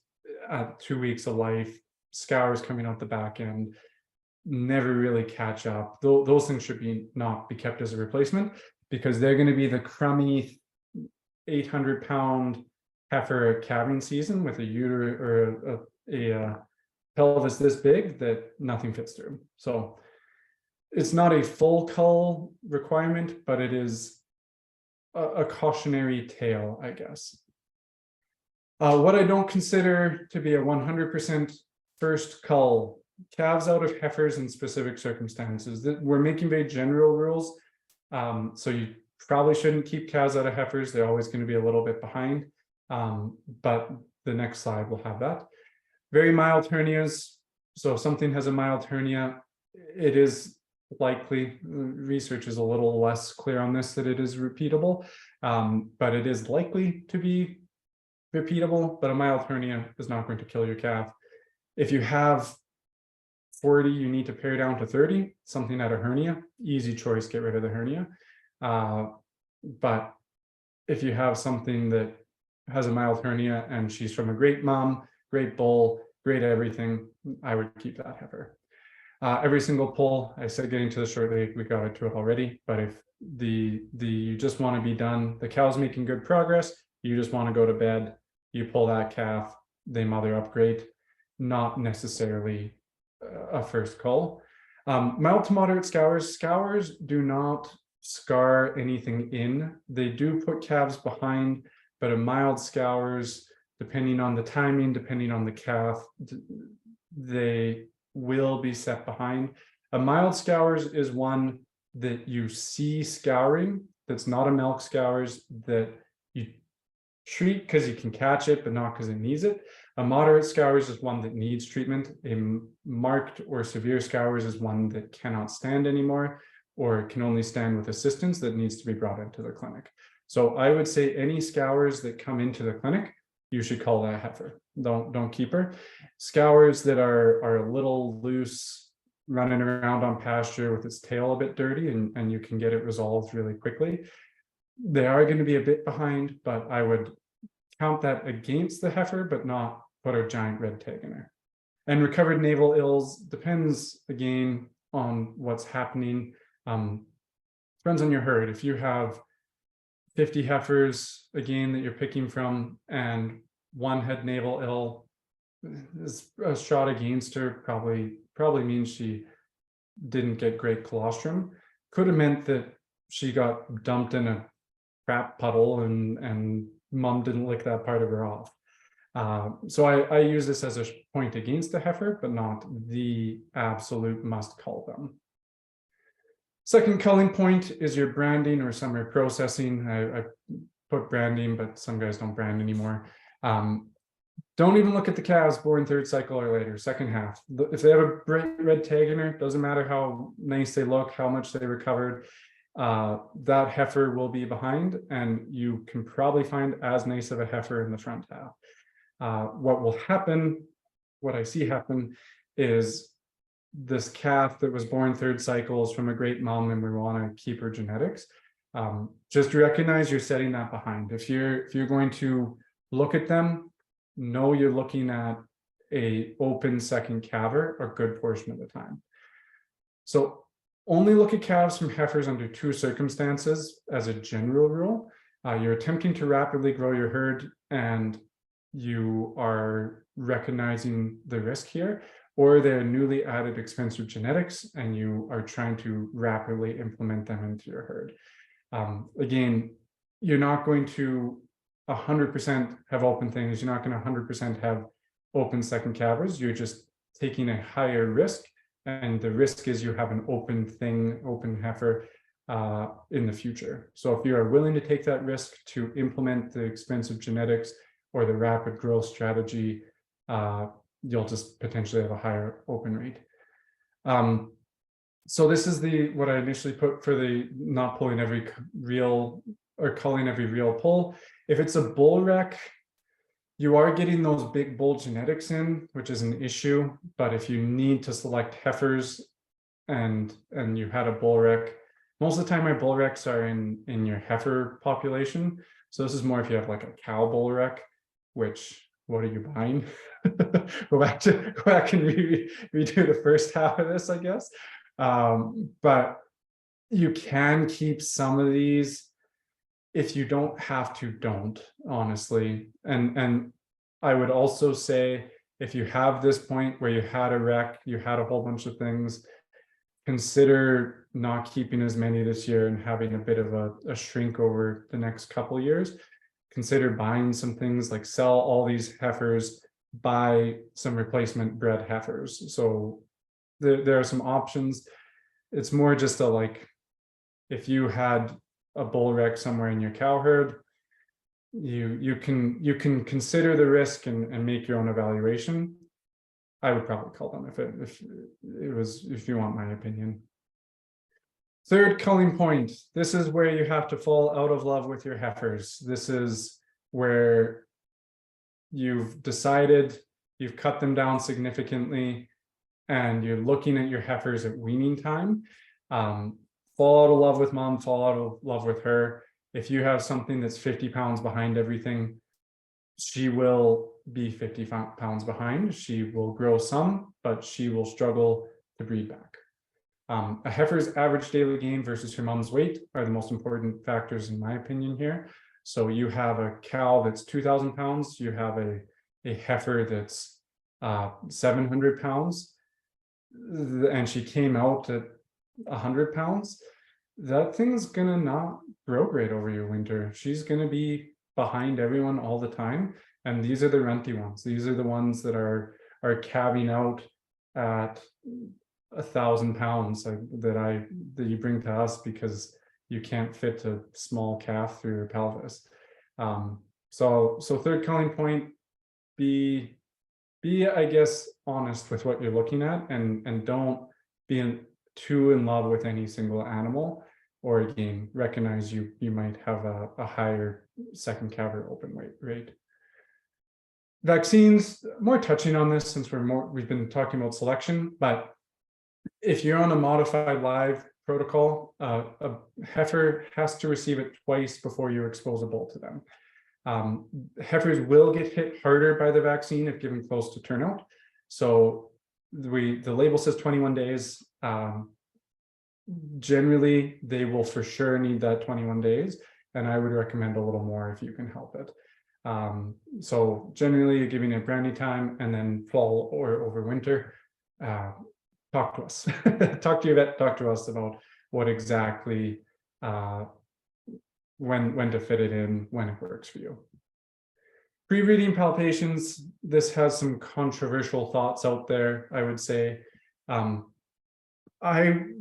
at 2 weeks of life, scours coming out the back end, never really catch up. Those things should not be kept as a replacement, because they're going to be the crummy 800-pound heifer at calving season with a uterus or a pelvis this big that nothing fits through. So it's not a full cull requirement, but it is a cautionary tale, I guess. What I don't consider to be a 100% first cull, calves out of heifers in specific circumstances. We're making very general rules. So you probably shouldn't keep calves out of heifers. They're always going to be a little bit behind. But the next slide will have that. Very mild hernias. So if something has a mild hernia, it is likely, research is a little less clear on this, that it is repeatable, but it is likely to be repeatable, but a mild hernia is not going to kill your calf. If you have 40, you need to pare down to 30, something at a hernia, easy choice, get rid of the hernia. But if you have something that has a mild hernia and she's from a great mom, great bull, great everything, I would keep that heifer. Every single pull, I said getting to the short leg, we got into it already, but if you just want to be done, the cow's making good progress, you just want to go to bed, you pull that calf, they mother up great, not necessarily a first cull. Mild to moderate scours do not scar anything in. They do put calves behind, but a mild scours, depending on the timing, depending on the calf, they will be set behind. A mild scours is one that you see scouring, that's not a milk scours, that you treat because you can catch it, but not because it needs it. A moderate scours is one that needs treatment. A marked or severe scours is one that cannot stand anymore, or can only stand with assistance, that needs to be brought into the clinic. So I would say any scours that come into the clinic, you should call that heifer. Don't keep her. Scours that are a little loose, running around on pasture with its tail a bit dirty, and you can get it resolved really quickly, they are going to be a bit behind, but I would count that against the heifer, but not put a giant red tag in her. And recovered navel ills depends again on what's happening. Depends on your herd. If you have 50 heifers again that you're picking from, and one had navel ill, a shot against her probably means she didn't get great colostrum. Could have meant that she got dumped in a crap puddle and mom didn't lick that part of her off. So I use this as a point against the heifer, but not the absolute must cull them. Second culling point is your branding or summer processing. I put branding, but some guys don't brand anymore. Don't even look at the calves born third cycle or later, second half. If they have a bright red tag in her, doesn't matter how nice they look, how much they recovered. that heifer will be behind, and you can probably find as nice of a heifer in the front half. What will happen, what I see happen, is this calf that was born third cycles from a great mom, and we want to keep her genetics. Just recognize you're setting that behind. If you're going to look at them, know you're looking at a open second calver a good portion of the time. So only look at calves from heifers under two circumstances as a general rule. You're attempting to rapidly grow your herd and you are recognizing the risk here, or they're newly added expensive genetics and you are trying to rapidly implement them into your herd. Again, you're not going to 100% have open things. You're not going to 100% have open second calvers. You're just taking a higher risk. And the risk is you have an open thing, open heifer in the future. So if you are willing to take that risk to implement the expensive genetics or the rapid growth strategy, you'll just potentially have a higher open rate. So this is what I initially put for the not pulling every reel or culling every real pull. If it's a bull rec, you are getting those big bull genetics in, which is an issue. But if you need to select heifers and you had a bull rec, most of the time my bull recs are in your heifer population. So this is more if you have like a cow bull rec, which, what are you buying? go back and redo the first half of this, I guess. But you can keep some of these. If you don't have to, don't, honestly. And I would also say, if you have this point where you had a wreck, you had a whole bunch of things, consider not keeping as many this year and having a bit of a shrink over the next couple of years. Consider buying some things, like sell all these heifers, buy some replacement bred heifers. So there are some options. It's more just if you had a bull rec somewhere in your cow herd, you can consider the risk and make your own evaluation. I would probably call them if you want my opinion. Third culling point. This is where you have to fall out of love with your heifers. This is where you've decided you've cut them down significantly and you're looking at your heifers at weaning time. Fall out of love with mom, fall out of love with her. If you have something that's 50 pounds behind everything, she will be 50 pounds behind. She will grow some, but she will struggle to breed back. A heifer's average daily gain versus her mom's weight are the most important factors in my opinion here. So you have a cow that's 2,000 pounds, you have a heifer that's 700 pounds, and she came out at 100 pounds, that thing's gonna not grow great over your winter. She's gonna be behind everyone all the time. And these are the renty ones. These are the ones that are calving out at 1,000 pounds that you bring to us because you can't fit a small calf through your pelvis. So third culling point, be I guess honest with what you're looking at, and don't be too in love with any single animal, or again, recognize you might have a higher second calver open weight rate. Vaccines, more touching on this since we've been talking about selection, but if you're on a modified live protocol, a heifer has to receive it twice before you expose a bull to them. Heifers will get hit harder by the vaccine if given close to turnout. So the label says 21 days. Generally, they will for sure need that 21 days, and I would recommend a little more if you can help it. So generally, you're giving it brandy time, and then fall or over winter. Talk to us. Talk to your vet. Talk to us about what exactly when to fit it in, when it works for you. Pre-breeding palpations. This has some controversial thoughts out there, I would say.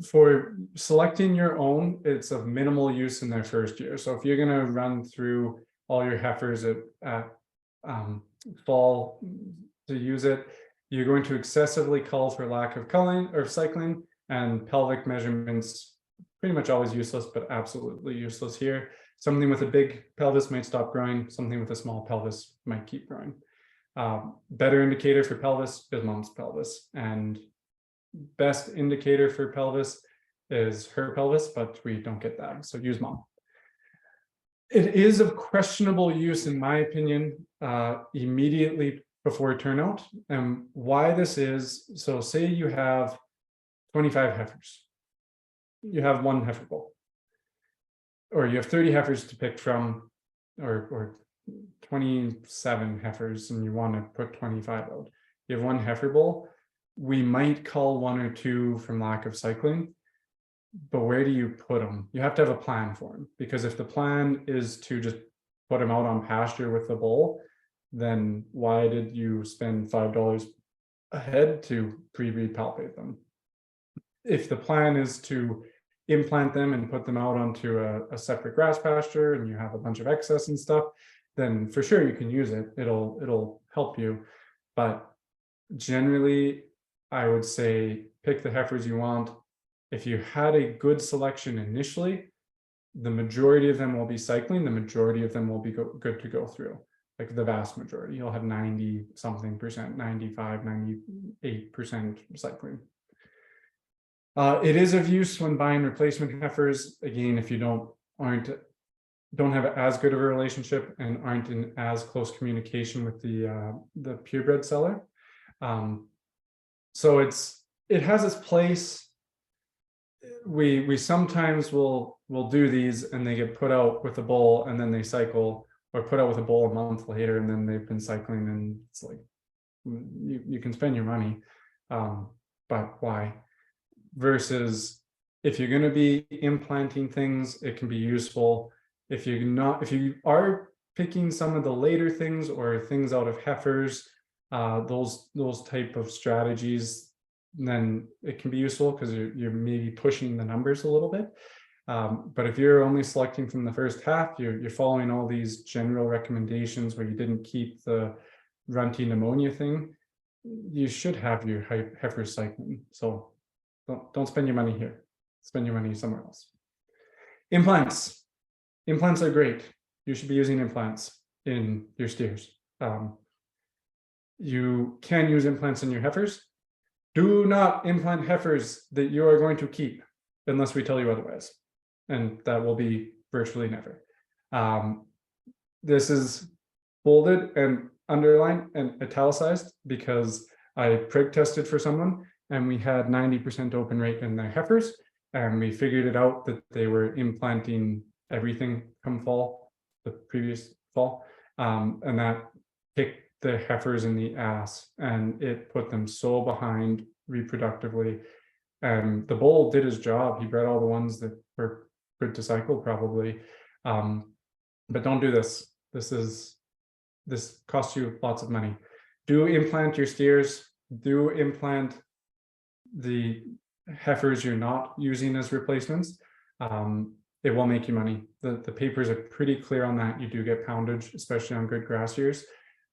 For selecting your own, it's of minimal use in their first year. So if you're going to run through all your heifers at fall to use it, you're going to excessively cull for lack of culling or cycling, and pelvic measurements pretty much always useless, but absolutely useless here. Something with a big pelvis might stop growing. Something with a small pelvis might keep growing. Better indicator for pelvis is mom's pelvis, and best indicator for pelvis is her pelvis, but we don't get that, so use mom. It is of questionable use, in my opinion, immediately before turnout. And why this is, so say you have 25 heifers, you have one heifer bull, or you have 30 heifers to pick from, or 27 heifers, and you want to put 25 out. You have one heifer bull. We might cull one or two from lack of cycling, but where do you put them? You have to have a plan for them, because if the plan is to just put them out on pasture with the bull, then why did you spend $5 a head to pre-breed palpate them? If the plan is to implant them and put them out onto a separate grass pasture, and you have a bunch of excess and stuff, then for sure you can use it. It'll help you. But generally, I would say pick the heifers you want. If you had a good selection initially, the majority of them will be cycling. The majority of them will be good to go through. Like the vast majority, you'll have 90 something percent, 95, 98% cycling. It is of use when buying replacement heifers. Again, if you don't have as good of a relationship and aren't in as close communication with the purebred seller. So it has its place. We sometimes will do these and they get put out with a bull and then they cycle, or put out with a bull a month later and then they've been cycling, and it's like, you can spend your money, but why? Versus if you're going to be implanting things, it can be useful. If you are picking some of the later things or things out of heifers, those type of strategies, then it can be useful because you're maybe pushing the numbers a little bit. But if you're only selecting from the first half, you're following all these general recommendations where you didn't keep the runty pneumonia thing, you should have your heifers cycling. So don't spend your money here. Spend your money somewhere else. Implants. Implants are great. You should be using implants in your steers. You can use implants in your heifers. Do not implant heifers that you are going to keep unless we tell you otherwise. And that will be virtually never. This is bolded and underlined and italicized because I prig tested for someone and we had 90% open rate in their heifers, and we figured it out that they were implanting everything come fall, the previous fall, and that kicked the heifers in the ass, and it put them so behind reproductively. And the bull did his job. He bred all the ones that were good to cycle probably, but don't do this. This costs you lots of money. Do implant your steers. Do implant the heifers you're not using as replacements. It will make you money. The papers are pretty clear on that. You do get poundage, especially on good grass years,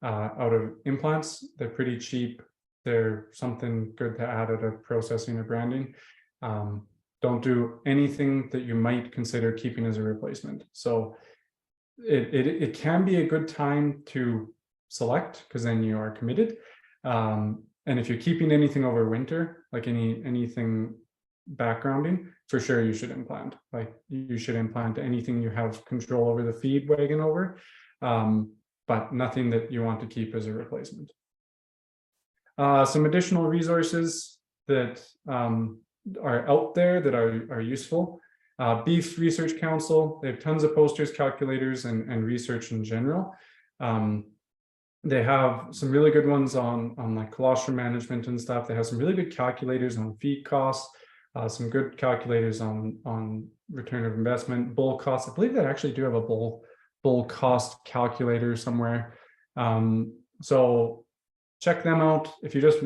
out of implants. They're pretty cheap. They're something good to add out of processing or branding. Don't do anything that you might consider keeping as a replacement. So it can be a good time to select, because then you are committed. And if you're keeping anything over winter, like anything backgrounding, for sure you should implant. Like you should implant anything you have control over the feed wagon over, but nothing that you want to keep as a replacement. Some additional resources that are out there that are useful. Beef Research Council, they have tons of posters, calculators, and research in general. They have some really good ones on like colostrum management and stuff. They have some really good calculators on feed costs, some good calculators on return of investment, bull costs. I believe they actually do have a bull cost calculator somewhere. So check them out. If you just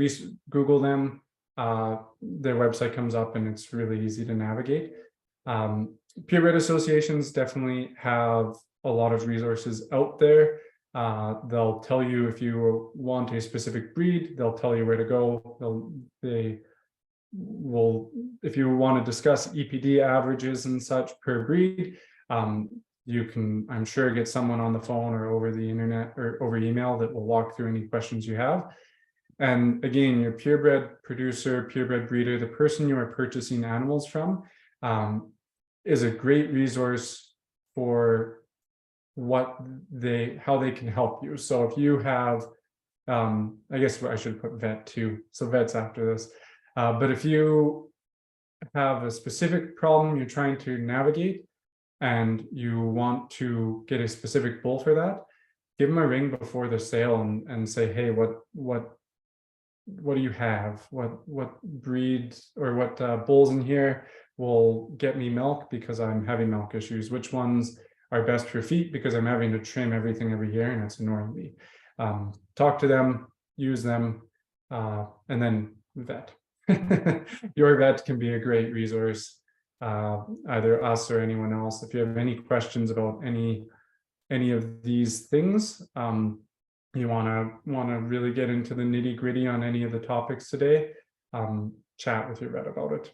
Google them, their website comes up and it's really easy to navigate. Purebred associations definitely have a lot of resources out there. They'll tell you if you want a specific breed, they'll tell you where to go. if you want to discuss EPD averages and such per breed, you can, I'm sure, get someone on the phone or over the internet or over email that will walk through any questions you have. And again, your purebred producer, purebred breeder, the person you are purchasing animals from, is a great resource for how they can help you. So if you have, I guess I should put vet too, so vet's after this. But if you have a specific problem you're trying to navigate and you want to get a specific bull for that, give them a ring before the sale and say, hey, what do you have? What breeds or what bulls in here will get me milk because I'm having milk issues? Which ones are best for feet because I'm having to trim everything every year and it's annoying me? Talk to them, use them, and then vet. Your vet can be a great resource, either us or anyone else. If you have any questions about any of these things, you want to really get into the nitty-gritty on any of the topics today, chat with your vet about it.